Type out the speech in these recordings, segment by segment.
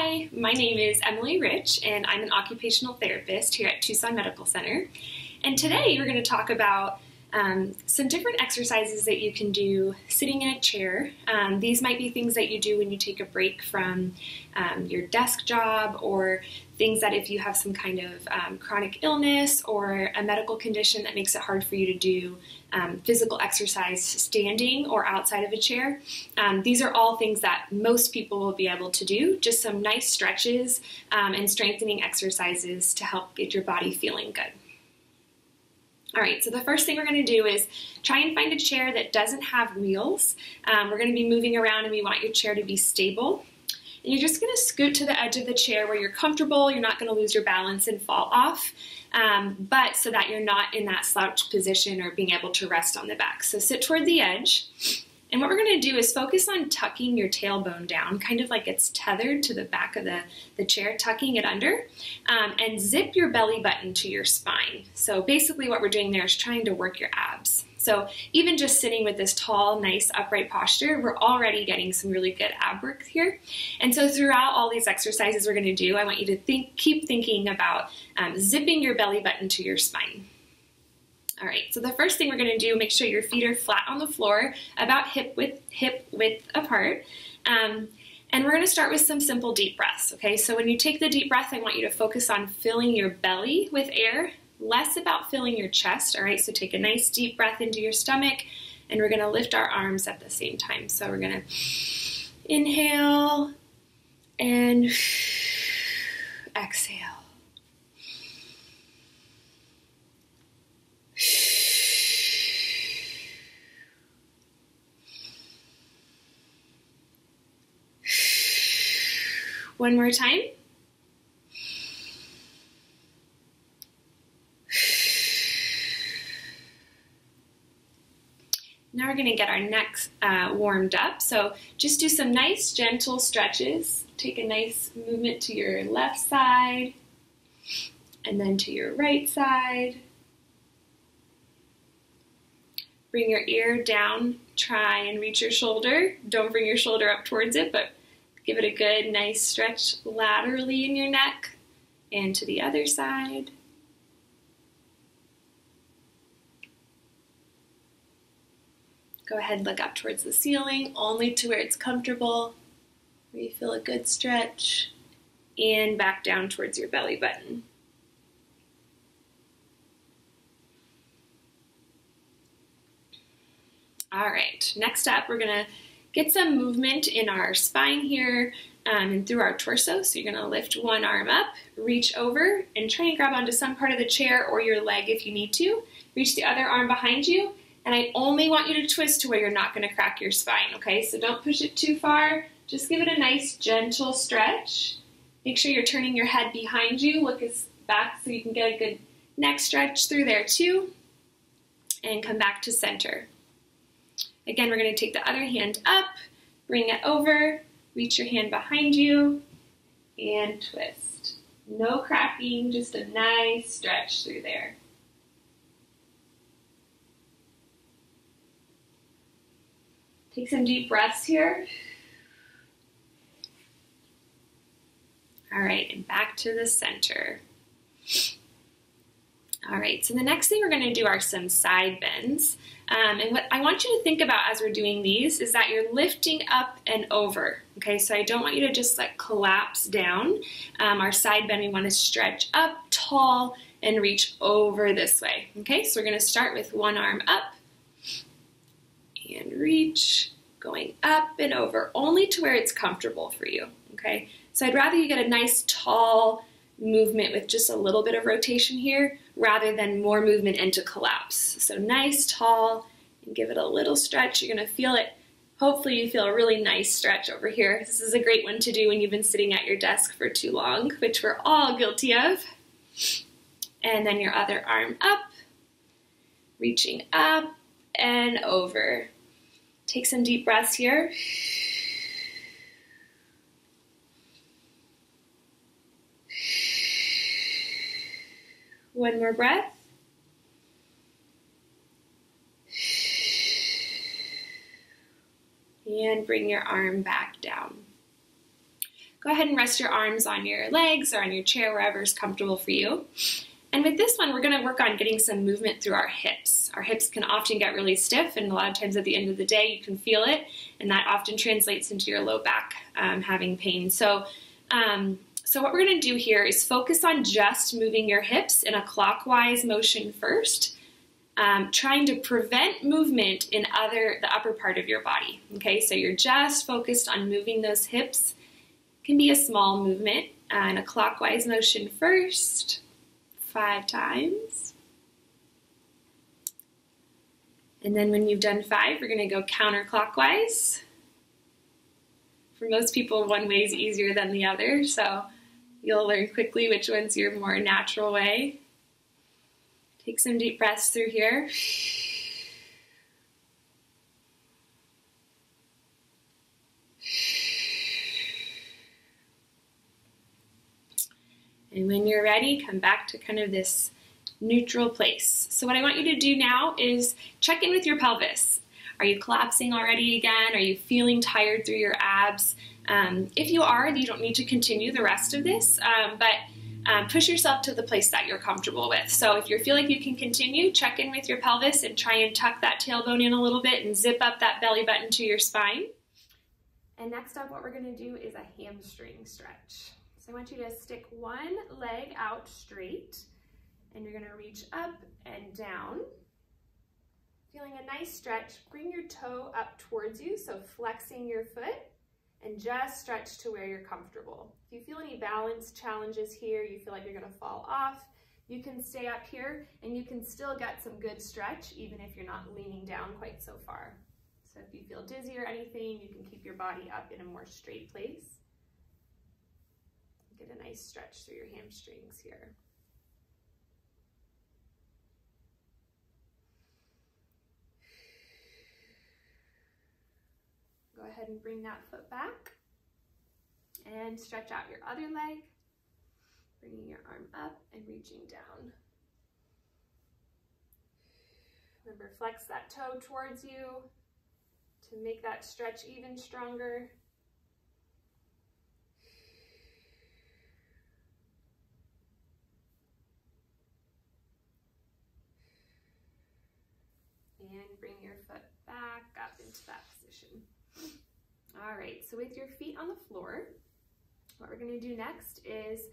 Hi, my name is Emily Rich, and I'm an occupational therapist here at Tucson Medical Center. And today we're going to talk about some different exercises that you can do sitting in a chair. These might be things that you do when you take a break from your desk job, or things that if you have some kind of chronic illness or a medical condition that makes it hard for you to do physical exercise standing or outside of a chair. These are all things that most people will be able to do, just some nice stretches and strengthening exercises to help get your body feeling good. All right, so the first thing we're going to do is try and find a chair that doesn't have wheels. We're going to be moving around and we want your chair to be stable. And you're just going to scoot to the edge of the chair where you're comfortable, you're not going to lose your balance and fall off, but so that you're not in that slouch position or being able to rest on the back. So sit toward the edge. And what we're going to do is focus on tucking your tailbone down, kind of like it's tethered to the back of the chair, tucking it under, and zip your belly button to your spine. So basically what we're doing there is trying to work your abs. So even just sitting with this tall, nice, upright posture, we're already getting some really good ab work here. And so throughout all these exercises we're going to do, I want you to keep thinking about zipping your belly button to your spine. All right, so the first thing we're going to do, make sure your feet are flat on the floor, about hip width apart. And we're going to start with some simple deep breaths, okay? So when you take the deep breath, I want you to focus on filling your belly with air, less about filling your chest, all right? So take a nice deep breath into your stomach, and we're going to lift our arms at the same time. So we're going to inhale and exhale. One more time. Now we're going to get our necks warmed up. So just do some nice gentle stretches. Take a nice movement to your left side and then to your right side. Bring your ear down, try and reach your shoulder. Don't bring your shoulder up towards it, but give it a good, nice stretch laterally in your neck and to the other side. Go ahead and look up towards the ceiling, only to where it's comfortable, where you feel a good stretch, and back down towards your belly button. All right, next up, we're gonna get some movement in our spine here and through our torso. So you're gonna lift one arm up, reach over, and try and grab onto some part of the chair or your leg if you need to. Reach the other arm behind you, and I only want you to twist to where you're not gonna crack your spine, okay? So don't push it too far. Just give it a nice, gentle stretch. Make sure you're turning your head behind you. Look back so you can get a good neck stretch through there too. And come back to center. Again, we're going to take the other hand up, bring it over, reach your hand behind you, and twist. No cracking, just a nice stretch through there. Take some deep breaths here. All right, and back to the center. All right, so the next thing we're going to do are some side bends. And what I want you to think about as we're doing these is that you're lifting up and over, okay? So I don't want you to just like collapse down. Our side bend, we want to stretch up tall and reach over this way, okay? So we're going to start with one arm up and reach, going up and over, only to where it's comfortable for you, okay? So I'd rather you get a nice tall movement with just a little bit of rotation here rather than more movement into collapse. So nice, tall, and give it a little stretch. You're going to feel it. Hopefully you feel a really nice stretch over here. This is a great one to do when you've been sitting at your desk for too long, which we're all guilty of. And then your other arm up, reaching up and over. Take some deep breaths here. One more breath. And bring your arm back down. go ahead and rest your arms on your legs or on your chair, wherever is comfortable for you. And with this one, we're going to work on getting some movement through our hips. Our hips can often get really stiff, and a lot of times at the end of the day you can feel it, and that often translates into your low back having pain. So what we're going to do here is focus on just moving your hips in a clockwise motion first, trying to prevent movement in the upper part of your body. Okay, so you're just focused on moving those hips. It can be a small movement in a clockwise motion first, 5 times. And then when you've done 5, we're going to go counterclockwise. For most people, one way is easier than the other, so you'll learn quickly which one's your more natural way. Take some deep breaths through here. And when you're ready, come back to kind of this neutral place. So what I want you to do now is check in with your pelvis. Are you collapsing already again? Are you feeling tired through your abs? If you are, you don't need to continue the rest of this, but push yourself to the place that you're comfortable with. So if you feel like you can continue, check in with your pelvis and try and tuck that tailbone in a little bit and zip up that belly button to your spine. And next up, what we're going to do is a hamstring stretch. So I want you to stick one leg out straight, and you're going to reach up and down. Feeling a nice stretch, bring your toe up towards you, so flexing your foot, and just stretch to where you're comfortable. If you feel any balance challenges here, you feel like you're going to fall off, you can stay up here and you can still get some good stretch even if you're not leaning down quite so far. So if you feel dizzy or anything, you can keep your body up in a more straight place. Get a nice stretch through your hamstrings here. Go ahead and bring that foot back and stretch out your other leg, bringing your arm up and reaching down. Remember, flex that toe towards you to make that stretch even stronger. And bring your foot back up into that position. All right, so with your feet on the floor, what we're going to do next is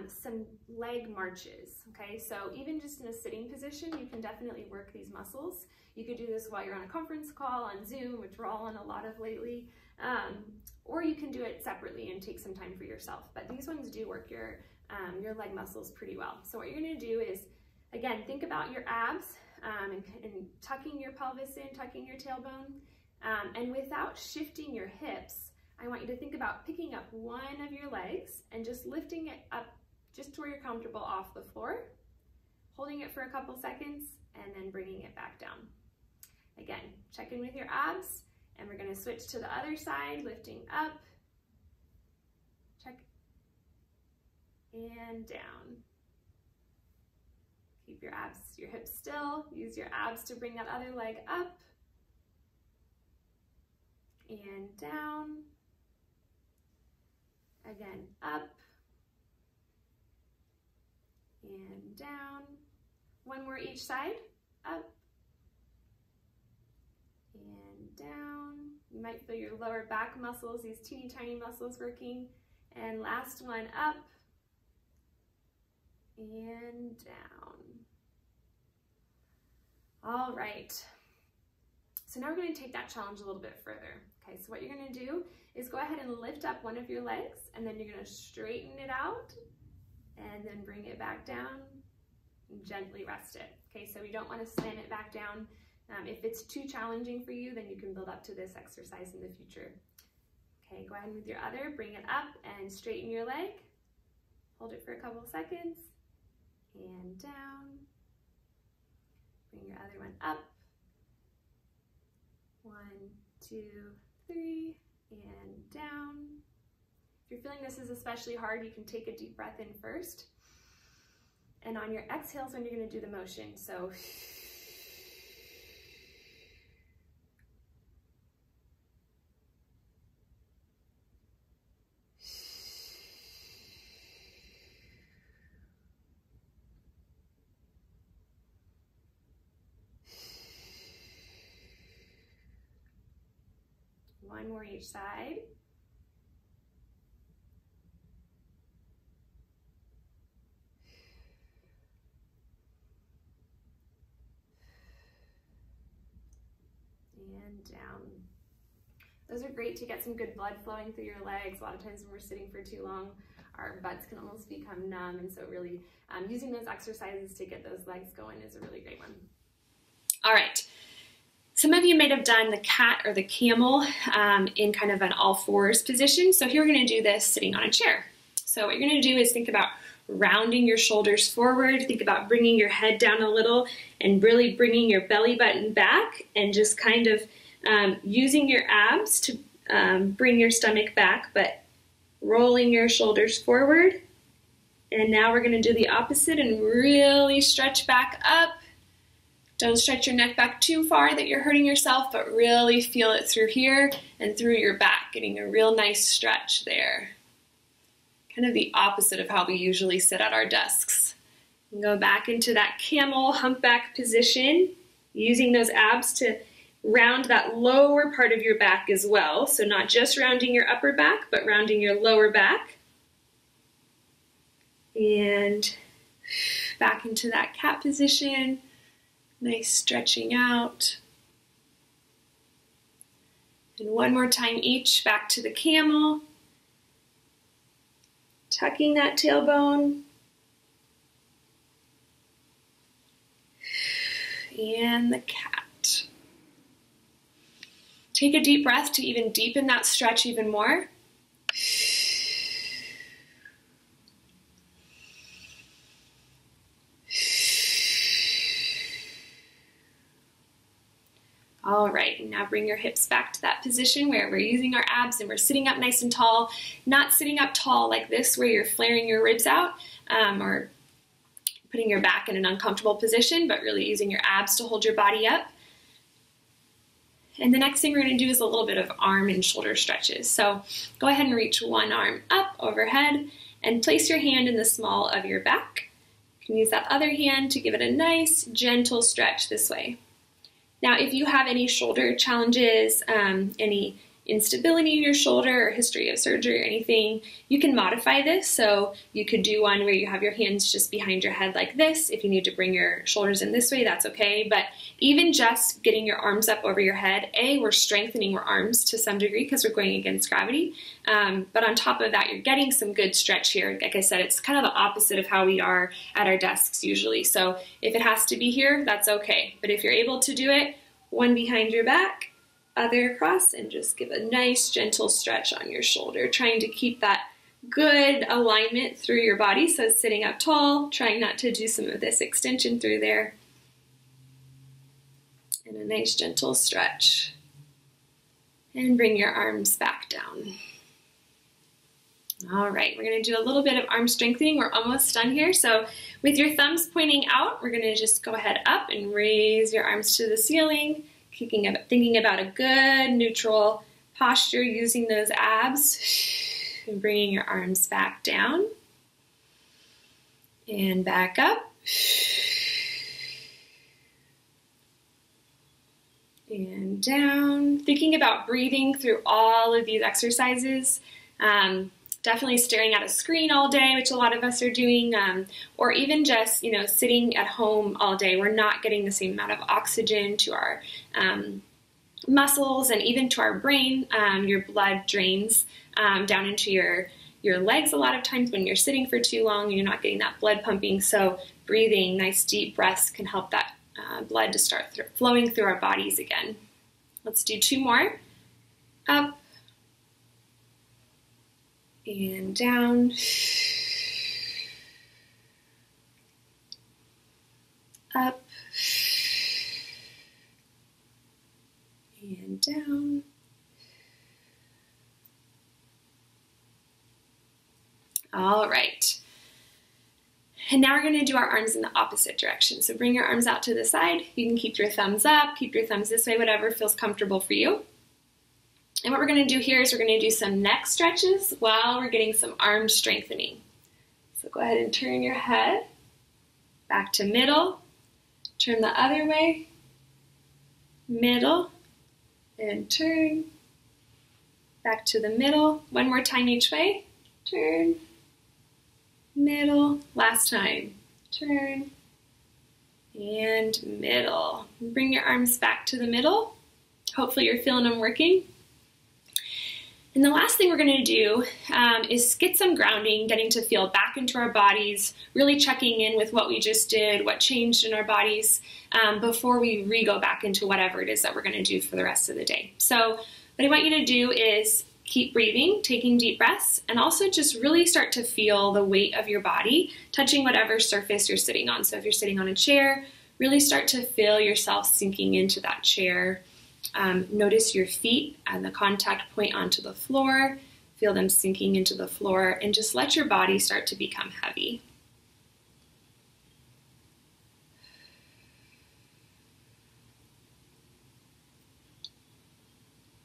some leg marches, okay? So even just in a sitting position, you can definitely work these muscles. You could do this while you're on a conference call on Zoom, which we're all on a lot of lately, or you can do it separately and take some time for yourself. But these ones do work your leg muscles pretty well. So what you're going to do is, again, think about your abs and tucking your pelvis in, tucking your tailbone. And without shifting your hips, I want you to think about picking up one of your legs and just lifting it up just to where you're comfortable off the floor, holding it for a couple seconds, and then bringing it back down. Again, check in with your abs, and we're going to switch to the other side, lifting up, check, and down. Keep your abs, your hips still, use your abs to bring that other leg up, and down, again, up, and down, one more each side, up, and down. You might feel your lower back muscles, these teeny tiny muscles working, and last one, up, and down. All right. So now we're going to take that challenge a little bit further. Okay, so what you're going to do is go ahead and lift up one of your legs, and then you're going to straighten it out and then bring it back down and gently rest it. Okay, so we don't want to slam it back down. If it's too challenging for you, then you can build up to this exercise in the future. Okay, go ahead with your other, bring it up and straighten your leg. Hold it for a couple of seconds and down. Bring your other one up. 1, 2, 3, and down. If you're feeling this is especially hard, you can take a deep breath in first. And on your exhales when you're going to do the motion. So One more each side. And down. Those are great to get some good blood flowing through your legs. A lot of times when we're sitting for too long, our butts can almost become numb, and so really using those exercises to get those legs going is a really great one. All right. Some of you may have done the cat or the camel in kind of an all fours position. So here we're going to do this sitting on a chair. So what you're going to do is think about rounding your shoulders forward. Think about bringing your head down a little and really bringing your belly button back, and just kind of using your abs to bring your stomach back, but rolling your shoulders forward. And now we're going to do the opposite and really stretch back up. Don't stretch your neck back too far that you're hurting yourself, but really feel it through here and through your back, getting a real nice stretch there. Kind of the opposite of how we usually sit at our desks. And go back into that camel humpback position, using those abs to round that lower part of your back as well. So not just rounding your upper back, but rounding your lower back. And back into that cat position. Nice stretching out. And one more time each, back to the camel. Tucking that tailbone. And the cat. Take a deep breath to even deepen that stretch even more. All right, and now bring your hips back to that position where we're using our abs and we're sitting up nice and tall, not sitting up tall like this where you're flaring your ribs out or putting your back in an uncomfortable position, but really using your abs to hold your body up. And the next thing we're going to do is a little bit of arm and shoulder stretches. So go ahead and reach one arm up overhead and place your hand in the small of your back. You can use that other hand to give it a nice gentle stretch this way. Now, if you have any shoulder challenges, any instability in your shoulder or history of surgery or anything, you can modify this. So you could do one where you have your hands just behind your head like this. If you need to bring your shoulders in this way, that's okay. But even just getting your arms up over your head, we're strengthening our arms to some degree because we're going against gravity. But on top of that, you're getting some good stretch here. Like I said, it's kind of the opposite of how we are at our desks usually. So if it has to be here, that's okay. But if you're able to do it, one behind your back, other across, and just give a nice gentle stretch on your shoulder, trying to keep that good alignment through your body. So sitting up tall, trying not to do some of this extension through there. And a nice gentle stretch. And bring your arms back down. All right, we're going to do a little bit of arm strengthening. We're almost done here. So with your thumbs pointing out, we're going to just go ahead up and raise your arms to the ceiling, thinking about a good neutral posture using those abs, and bringing your arms back down and back up and down. Thinking about breathing through all of these exercises. Definitely staring at a screen all day, which a lot of us are doing, or even just, sitting at home all day. We're not getting the same amount of oxygen to our muscles and even to our brain. Your blood drains down into your legs a lot of times when you're sitting for too long. You're not getting that blood pumping. So breathing, nice deep breaths can help that blood to start flowing through our bodies again. Let's do two more. Up. And down, up, and down, all right. And now we're going to do our arms in the opposite direction. So bring your arms out to the side. You can keep your thumbs up, keep your thumbs this way, whatever feels comfortable for you. And what we're going to do here is we're going to do some neck stretches while we're getting some arm strengthening. So go ahead and turn your head back to middle, turn the other way, middle, and turn, back to the middle. One more time each way. Turn, middle. Last time. Turn, and middle. Bring your arms back to the middle. Hopefully you're feeling them working. And the last thing we're going to do is get some grounding, getting to feel back into our bodies, really checking in with what we just did, what changed in our bodies, before we go back into whatever it is that we're going to do for the rest of the day. So what I want you to do is keep breathing, taking deep breaths, and also just really start to feel the weight of your body touching whatever surface you're sitting on. So if you're sitting on a chair, really start to feel yourself sinking into that chair. Notice your feet and the contact point onto the floor. Feel them sinking into the floor, and just let your body start to become heavy.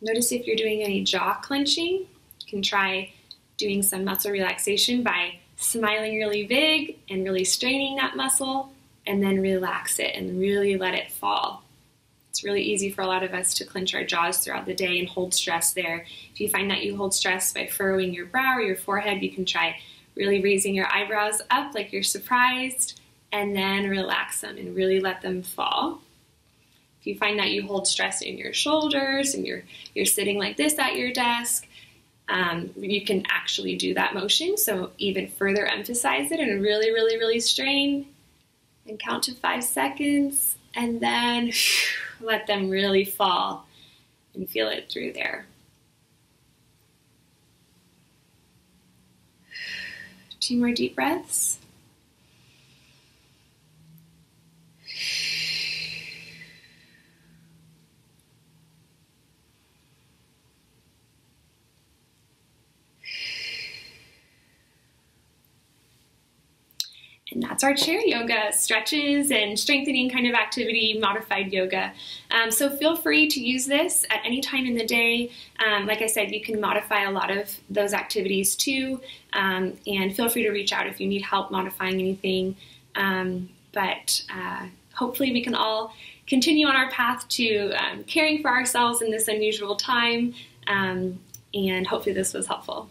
Notice if you're doing any jaw clenching. You can try doing some muscle relaxation by smiling really big and really straining that muscle, and then relax it and really let it fall. It's really easy for a lot of us to clench our jaws throughout the day and hold stress there. If you find that you hold stress by furrowing your brow or your forehead, you can try really raising your eyebrows up like you're surprised, and then relax them and really let them fall. If you find that you hold stress in your shoulders and you're sitting like this at your desk, you can actually do that motion. So even further emphasize it and really, really, really strain and count to 5 seconds, and then let them really fall and feel it through there. 2 more deep breaths. And that's our chair yoga, stretches and strengthening kind of activity, modified yoga. So feel free to use this at any time in the day. Like I said, you can modify a lot of those activities too. And feel free to reach out if you need help modifying anything. But hopefully we can all continue on our path to caring for ourselves in this unusual time. And hopefully this was helpful.